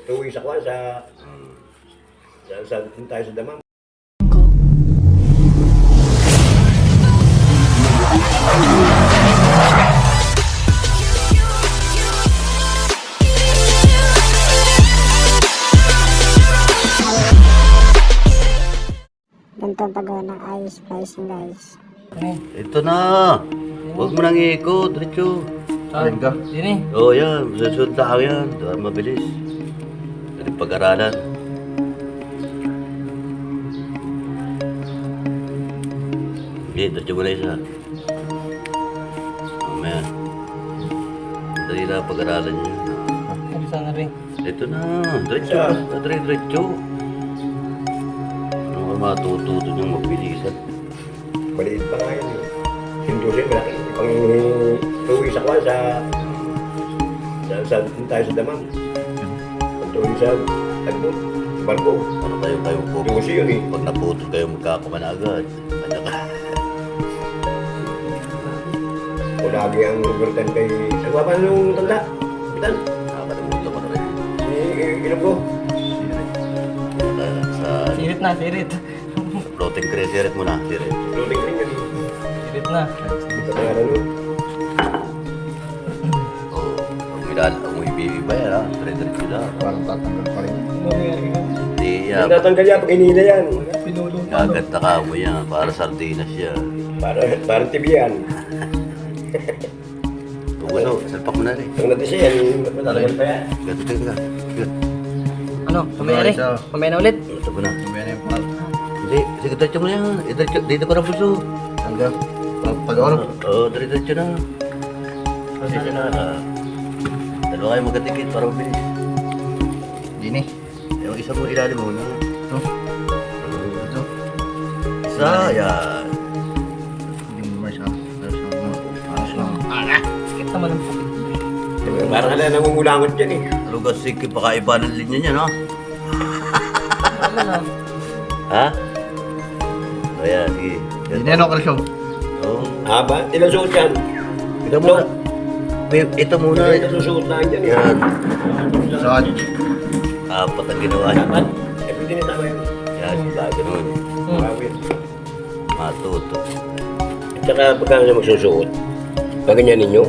tuwi sa kwan sa tayo sa damam. Ganito ang paggawa ng ice splicing, guys. Ito na. Huwag mo nang iikot, diretso. Saan ka? Sini. Oo, yan. Susunod tao yan. Doon mabilis. Pwede pag-aralan. Hindi, diretso mo na isa. Mamaya. Dali na pag-aralan nyo. Sabi sana rin. Ito na. Diretso. Diretso. Ano ka matututo nyo mabilisan? Maliit pa nga yan. Hindusin, malaki. Pang tuwi sa kwan sa tayo sa damam. Pag tuwi sa barko. Ano kayo po? Hindusin yun eh. Pag naputol kayo magkakaman agad. Kanya ka. O lagi ang overtime kay... Ano ba nung tanda? Kapitan? Nakakalimutan ko na rin. Inom ko. Sa Sirit na, sirit. floating crane, sirit mo na. Sirit. Loading rin yun. Sirit na. Ito na nga nun. Oo. Kung iba yan ha. Diretso lang. Parang tatanggal pa rin. Hindi yan. Yung natanggal yan pag inila yan. Gaganda ka mo yan. Para sardinas yan. Parang tibiyan. Kung ano, salpak mo na rin. Ang natin siya yan. Matatagal pa yan. Gato ka. Ano? Pamaya rin? Pamaya na ulit? Ito mo na. Mamaya na yung pal. Hindi. Sige, diretso mo na yan. Dito ko na puso. Hanggang pag-ano? Oo, diretso na. Diretso na. Dalawa kayo magkatikit para mabilis. Dini. Yung isa mo ilalim mo na. Ito. Ito. Isa, yan. Hindi mo naman siya. Ayos lang. Sakit naman ang pukit. Parang ala nangungulangot yan eh. Lugas sige, pakaiba ng linya niya, no? Ano na? Ha? Ayan, sige. Dini ano kalsyon? Oo. Haba, ilang suot yan? Ito muna. Ito muna. Ito susuot lang yan eh. Yan. Saan? Apat ang ginawa niya. Dapat, eh pwede na tama yun. Yan, ganun. Mawawin. Matuto. At saka pagka siya magsusuot, paganyan ninyo,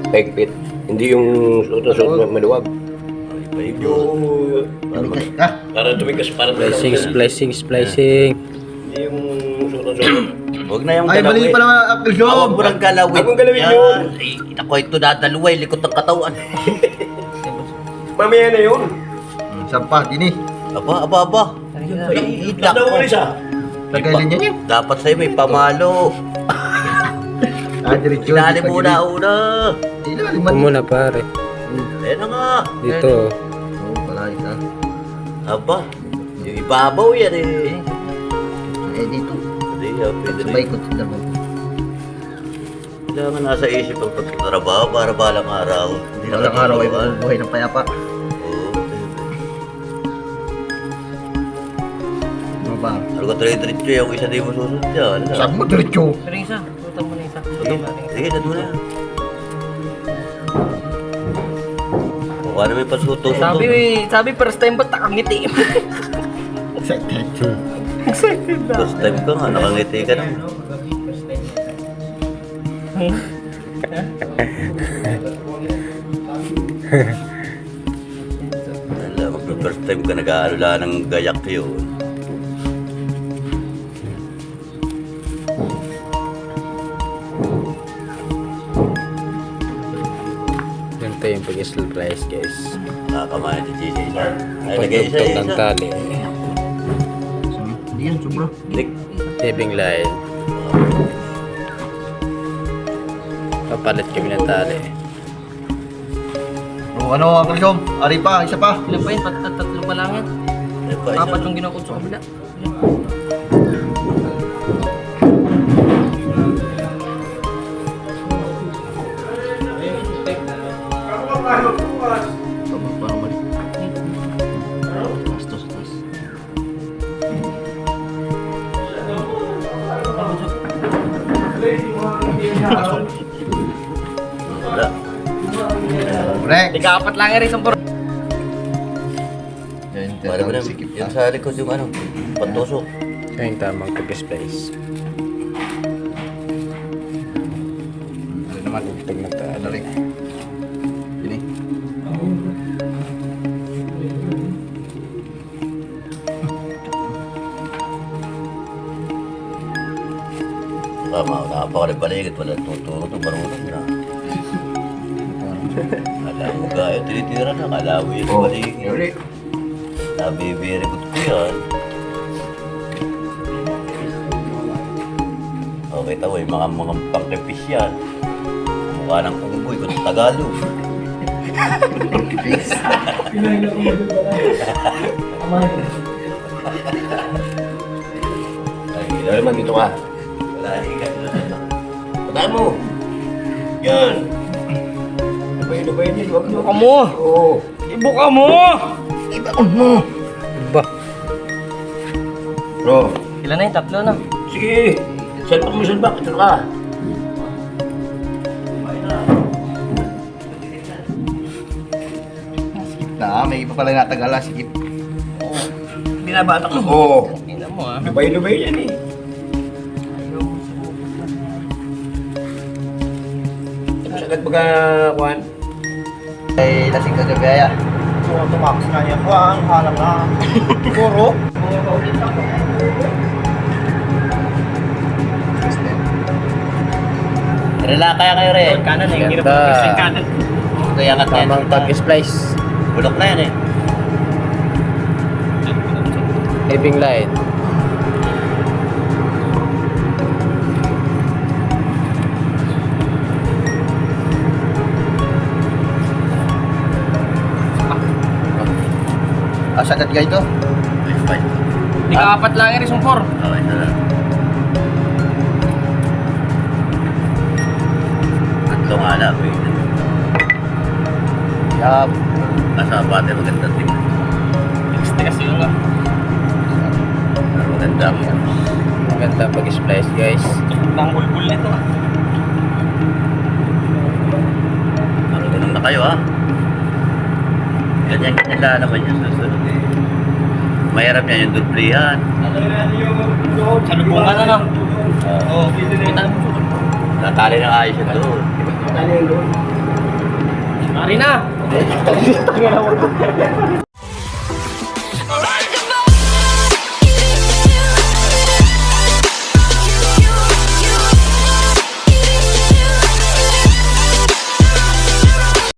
paigpit. Hindi yung suot na maluwag. Ay, iba. Yung Tumikas ka. para tumigas, para Splicing. Hindi yung suot. Huwag na yung Ay, mali pala ang kalsyon. Huwag mo nang galawin. Huwag mong galawin yun. Ay, ako ito dadalaway. Likot ng katawan. Mamaya na yun. Saan pa? Dini. Aba. Ay, Itak daw ko. ulit siya. Tagaylin niya niya. Dapat sa'yo may pamalo. Diretso. Ilalim muna una. Ilalim man. Muna pare. Ayan na nga. Dito. Oo, palagi ka. Aba. Yung ibabaw yan eh. Eh, dito. Hindi, pwede Sabay rin. ko sa dalawa. Kailangan nasa isip ang pagtatrabaho para balang araw. Hindi na Walang araw ay katulungan. buhay ng payapa. Oo. Ano ba? Ano ka diretso yung isa di mo susunod yan. Saan mo diretso? Pero isa. Tutang mo na isa. Sige, dad mo na. Mukha naman pasuto. Sabi first time ba't nakangiti? Excited. Excited na. First time ka nga, nakangiti ka na. Wala, mag-first time ka nag-aalala ng gayak yun. Ganito yung pag-slice, guys. Nakakamayan si JJ dyan. Ay, nag-iisa Pagtugtog ng isa. tali. Hindi yan, sobra. Nick. Taping line. Papalit kami ng tali. O ano ang kalsyon? Ari pa, isa pa. Ilan pa yun? Tatlo pa lang yan. Ay, pa, isa. Apat yung ginakot sa kabila. Tama, parang mali. Bastos. Wala. Correct. Ika-apat lang yan isang puro. Para mo na, Sikip yung na. sa likod yung ano, pantusok. Ito yung tamang pag-splice. Ano naman? Pag nagtaan. Ano rin? Yun eh. Nakapakalit paligid, wala tuturo ito, marunong na. Alam mo gaya, tinitira na, kala mo yung paligid. Ulit. Nabibirigot ko yan. Okay, tawo, yung mga pangkipis yan. Mukha ng unggoy, kung Tagalog. Ay, ikaw naman dito ka. Wala higat na. Patayin mo. Yan. Dubay din. Wag mo. Buka mo! Oo. Ibuka mo! Ibuka mo! Ba? Bro. Ilan na yung tatlo na? Sige. Salpak mo salpak. Ito ka. Sikip na. May iba pala natagala. Sikip. Binabatak mo. Oo. Tingnan mo ah. Dubay yan eh. Tapos agad pagka, Juan. Ay, lasing ka gabaya. Tumakas nga niya. Kuha ang halang na. Puro. Rela, kaya kayo rin. Kanan eh. Hirap mag-splice kanan. Kaya ka Tamang pag-splice. Bulok na yan eh. Heaving light. Sagad ka ito? Hindi ka apat lang yung sumpor. Okay, na lang. Tatlo nga lang eh. Yup. Kasabate magandang tingnan. Next kasi yung Pero maganda ako. maganda pag-splice guys. Ang bulbul nito ah. Marunong na kayo ha. Ganyan lang naman yung susunod eh. Mahirap yan yung duplihan. Sa lubungan na no? Oo. Kita mo. Natali ng ayos yun doon. Mari na!